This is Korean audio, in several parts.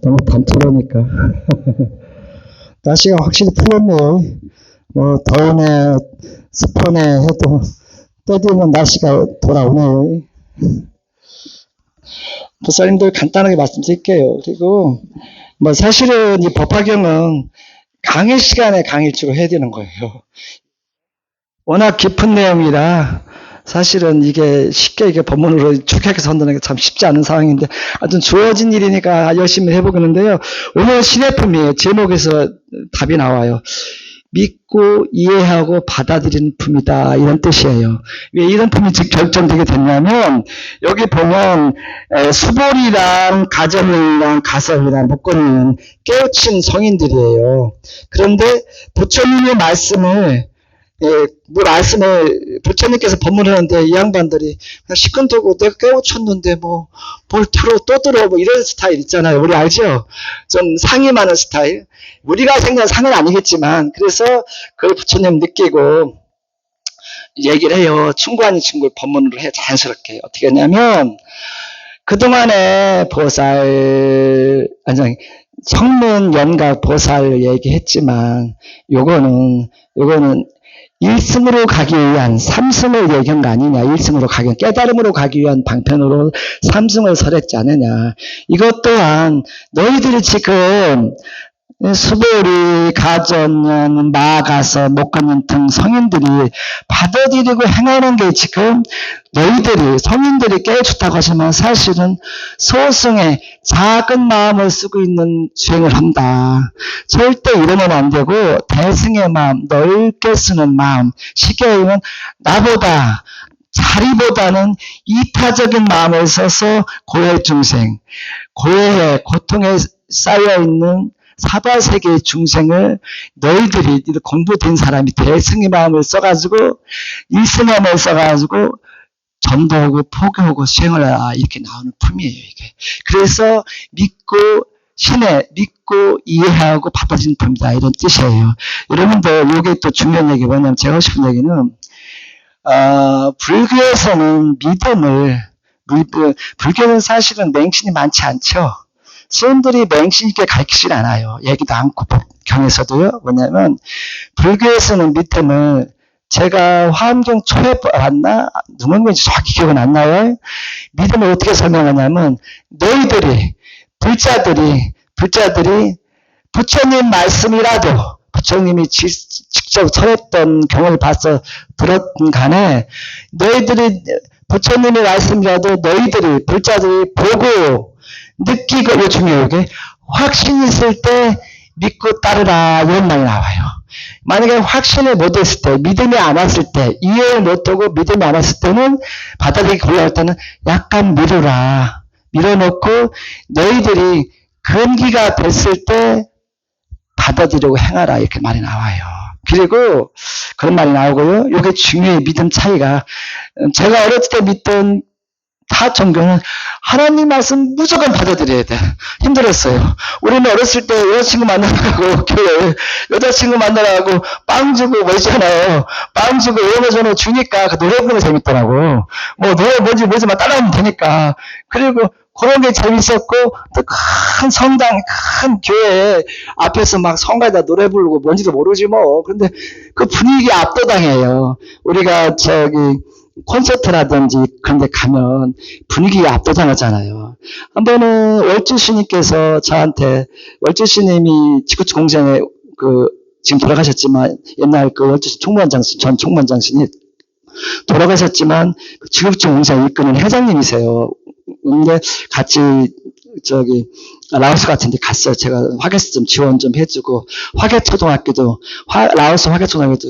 너무 단촐하니까. 날씨가 확실히 풀렸네요. 뭐, 더우네, 습하네 해도, 때되면 날씨가 돌아오네요. 목사님들 간단하게 말씀드릴게요. 그리고, 뭐, 사실은 이 법화경은 강의 시간에 강의주로 해야 되는 거예요. 워낙 깊은 내용이라, 사실은 이게 쉽게 이게 본문으로 축약해서 한다는 게 참 쉽지 않은 상황인데, 하여튼 주어진 일이니까 열심히 해보겠는데요. 오늘 신해품이에요. 제목에서 답이 나와요. 믿고 이해하고 받아들이는 품이다. 이런 뜻이에요. 왜 이런 품이 결정되게 됐냐면, 여기 보면, 수볼이랑 가정이랑 가성이랑 목건이는 깨우친 성인들이에요. 그런데 부처님의 말씀을 부처님께서 법문하는데 이 양반들이 그냥 시큰둥하고 내가 깨우쳤는데 뭘 또 들어 이런 스타일 있잖아요. 우리 알죠? 좀 상이 많은 스타일. 우리가 생각한 상은 아니겠지만 그래서 그걸 부처님 느끼고 얘기를 해요. 충고 아닌 충고를 법문으로 해 자연스럽게. 어떻게 했냐면 그동안에 성문 연각 보살 얘기했지만 요거는 일승으로 가기 위한 삼승을 얘기한 거 아니냐. 일승으로 가기 위한 깨달음으로 가기 위한 방편으로 삼승을 설했지 않느냐. 이것 또한 너희들이 지금 수보리, 가전, 마가서, 목가는 등 성인들이 받아들이고 행하는 게 지금 성인들이 깨우쳤다고 하지만 사실은 소승의 작은 마음을 쓰고 있는 주행을 한다. 절대 이러면 안 되고 대승의 마음, 넓게 쓰는 마음, 쉽게 얘기하면 나보다 자리보다는 이타적인 마음을 써서 고해 중생, 고통에 쌓여있는 사바세계의 중생을 너희들이 공부된 사람이 대승의 마음을 써가지고 일승의 마음을 써가지고 전도하고 포교하고 수행을 하라 이렇게 나오는 품이에요. 이게. 그래서 믿고 이해하고 받아들이는 품이다 이런 뜻이에요. 여러분들 이게 또 중요한 얘기 뭐냐면 제가 하고 싶은 얘기는 불교에서는 불교는 사실은 맹신이 많지 않죠. 스님들이 맹신 있게 가르치질 않아요. 얘기도 않고 경에서도요. 뭐냐면 불교에서는 믿음을 제가 화엄경 초에 봤나? 누군지 정확히 기억은 안 나요. 믿음을 어떻게 설명하냐면 너희들이 불자들이 부처님 말씀이라도 부처님이 직접 설했던 경험을 봐서 들었던 간에 너희들이 부처님의 말씀이라도 너희들이 불자들이 보고 느끼고 이거 중요해요. 이게 확신이 있을 때 믿고 따르라 이런 말이 나와요. 만약에 확신을 못했을 때, 믿음이 안 왔을 때, 이해를 못하고 믿음이 안 왔을 때는 받아들이기 곤란할 때는 약간 밀어놓고 너희들이 근기가 됐을 때 받아들이고 행하라 이렇게 말이 나와요. 그리고 그런 말이 나오고요. 이게 중요해요. 믿음 차이가. 제가 어렸을 때 믿던 타 종교는 하나님 말씀 무조건 받아들여야 돼. 힘들었어요. 우리는 어렸을 때 여자친구 만나라고 교회 여자친구 만나라고 빵 주고 뭐 있잖아요. 빵 주고 이런 거 주니까 그 노래 부르는 거 재밌더라고. 뭐 노래 뭔지 막 따라하면 되니까. 그리고 그런 게 재밌었고 또 큰 성당 큰 교회 앞에서 막 성가에다 노래 부르고 뭔지도 모르지 뭐. 근데 그 분위기 압도당해요. 우리가 콘서트라든지 그런 데 가면 분위기가 압도당하잖아요. 한 번은 월주 스님께서 저한테, 월주 스님이 지구촌 공장에 지금 돌아가셨지만 옛날 월주 전 총무원장신이 돌아가셨지만 지구촌 공장 이끄는 회장님이세요. 근데 같이 라오스 같은 데 갔어요. 제가 화계수 좀 지원 좀 해주고 화계초등학교도 라오스 화계초등학교도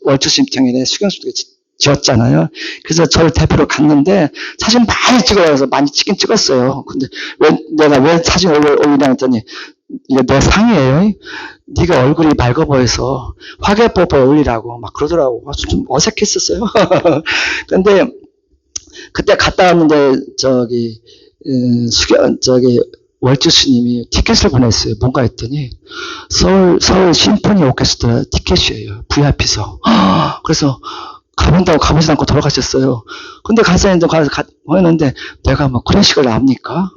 월주 스님 경연에 수경수도 지었잖아요. 그래서 저를 대표로 갔는데 사진 많이 찍으라고 해서 많이 찍긴 찍었어요. 근데 내가 왜 사진 올리냐 했더니 이게 내 상이에요. 네가 얼굴이 밝아 보여서 화계법을 올리라고 막 그러더라고. 좀 어색했었어요. 근데 그때 갔다 왔는데 월주 스님이 티켓을 보냈어요. 뭔가 했더니 서울 심포니 오케스트라 티켓이에요. VIP석. 그래서 가본다고 가보지 않고 돌아가셨어요. 근데 가서 했는데 내가 뭐 그런 식으로 나옵니까?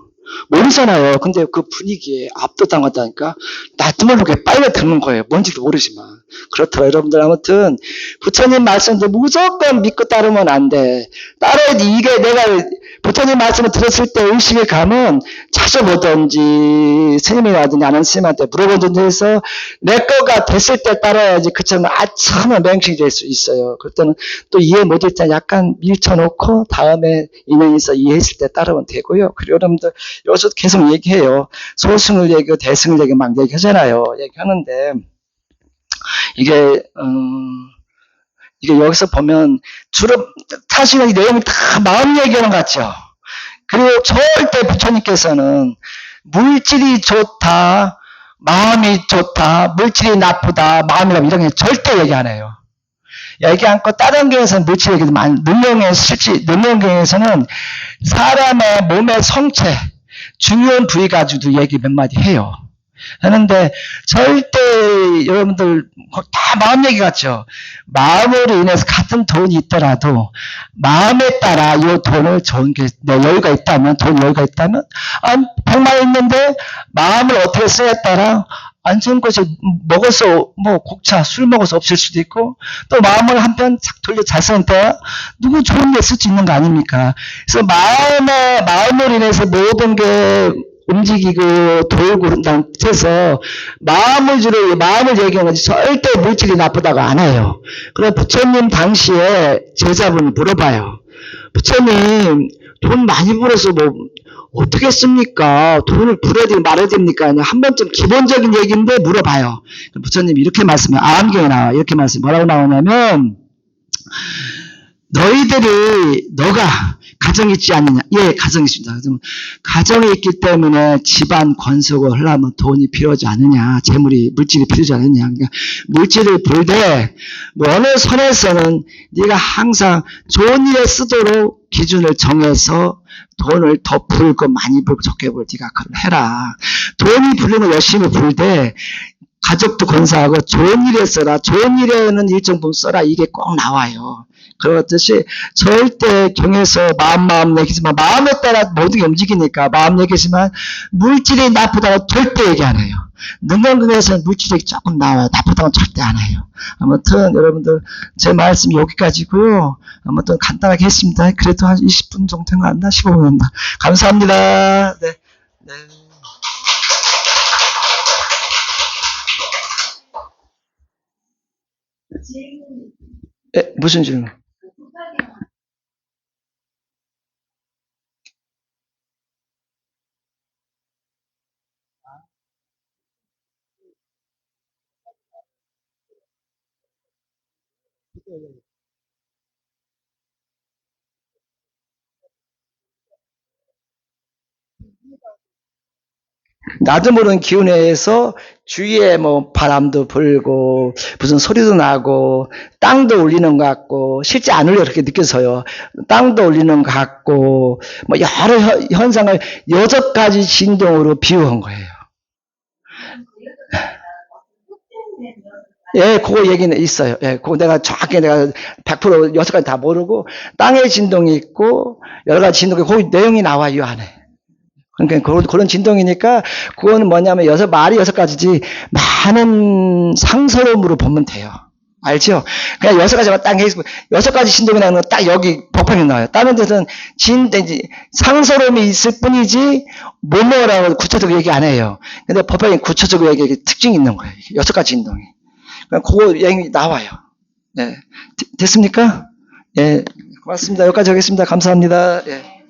모르잖아요. 근데 그 분위기에 압도당하다니까 나도 모르게 빨려드는 거예요. 뭔지도 모르지만. 그렇더라 여러분들. 아무튼 부처님 말씀도 무조건 믿고 따르면 안 돼. 따라야지. 이게 내가 부처님 말씀을 들었을 때 의식의 감은 찾아보든지 스님이라든지 아는 스님한테 물어보든지 해서 내 거가 됐을 때 따라야지. 그처럼 아참에 맹신이 될 수 있어요. 그럴 때는 또 이해 못할 때 약간 밀쳐놓고 다음에 인연이 있어 이해했을 때 따르면 되고요. 그리고 여러분들 여기서 계속 얘기해요. 소승을 얘기하고 대승을 얘기 막 얘기하잖아요. 얘기하는데 이게 이게 여기서 보면 주로 사실은 이 내용이 다 마음 얘기하는 것 같죠. 그리고 절대 부처님께서는 물질이 좋다, 마음이 좋다, 물질이 나쁘다, 마음이라고 이런 게 절대 얘기 안 해요. 얘기 않고 다른 경에서는 물질 얘기도 많이, 능령경에서는 사람의 몸의 성체, 중요한 부위 가지고도 얘기 몇 마디 해요. 하는데 절대 여러분들 다 마음 얘기 같죠. 마음으로 인해서 같은 돈이 있더라도 마음에 따라 이 돈을 좋은 게 여유가 있다면 돈 여유가 있다면 100만 있는데 마음을 어떻게 쓰냐에 따라 안 좋은 것이 먹어서 뭐 곡차 술 먹어서 없을 수도 있고 또 마음을 한편 착 돌려 잘 쓰는 때야 누구 좋은 게 쓸 수 있는 거 아닙니까? 그래서 마음으로 인해서 모든 게 움직이고 돌고 해서 마음을 얘기하는 거지 절대 물질이 나쁘다고 안 해요. 그래서 부처님 당시에 제자분이 물어봐요. 부처님 돈 많이 벌어서 뭐 어떻게 씁니까? 돈을 불어야 되고 말아야 됩니까? 한 번쯤 기본적인 얘기인데 물어봐요. 부처님이 이렇게 말씀해요. 아함경에 나와 이렇게 말씀 뭐라고 나오냐면 너가 가정이 있지 않느냐? 예, 가정이 있습니다. 가정이 있기 때문에 집안 건속을 하려면 돈이 필요하지 않느냐? 물질이 필요하지 않느냐? 그러니까 물질을 벌되 뭐 어느 선에서는 네가 항상 좋은 일에 쓰도록 기준을 정해서 돈을 더 벌고 많이 벌고 적게 벌고 네가 그걸 해라. 돈이 부르면 열심히 벌되 가족도 건사하고 좋은 일에 써라. 좋은 일에는 일정 부분 써라. 이게 꼭 나와요. 그렇듯이 절대 경에서 마음 얘기지만 마음에 따라 모든 게 움직이니까 마음 얘기지만 물질이 나쁘다고 절대 얘기 안 해요. 능력에서는 물질이 조금 나와요. 나쁘다고 절대 안 해요. 아무튼 여러분들 제 말씀이 여기까지고요. 아무튼 간단하게 했습니다. 그래도 한 20분 정도 된 거 같나? 15분 했나? 감사합니다. 네. 네. 무슨 질문? 나도 모르는 기운에 의해서 주위에 뭐 바람도 불고 무슨 소리도 나고 땅도 울리는 것 같고 실제 안 울려 그렇게 느껴져요. 땅도 울리는 것 같고 뭐 여러 현상을 6가지 진동으로 비유한 거예요. 예, 그거 얘기는 있어요. 예, 그거 내가 정확히 내가 100% 6가지 다 모르고 땅의 진동이 있고 여러 가지 진동이 거기 내용이 나와요, 이 안에. 그러니까 그런 진동이니까 그거는 뭐냐면 말이 6가지지 많은 상서름으로 보면 돼요. 알죠? 그냥 6가지만 딱 해서 6가지 진동이 나는 건 딱 여기 법화에 나와요. 다른 데서는 상서름이 있을 뿐이지 뭐라고 구체적으로 얘기 안 해요. 근데 법화에 구체적으로 얘기 특징이 있는 거예요. 6가지 진동이. 그거 얘기 나와요. 네. 됐습니까? 예. 고맙습니다. 여기까지 하겠습니다. 감사합니다. 예.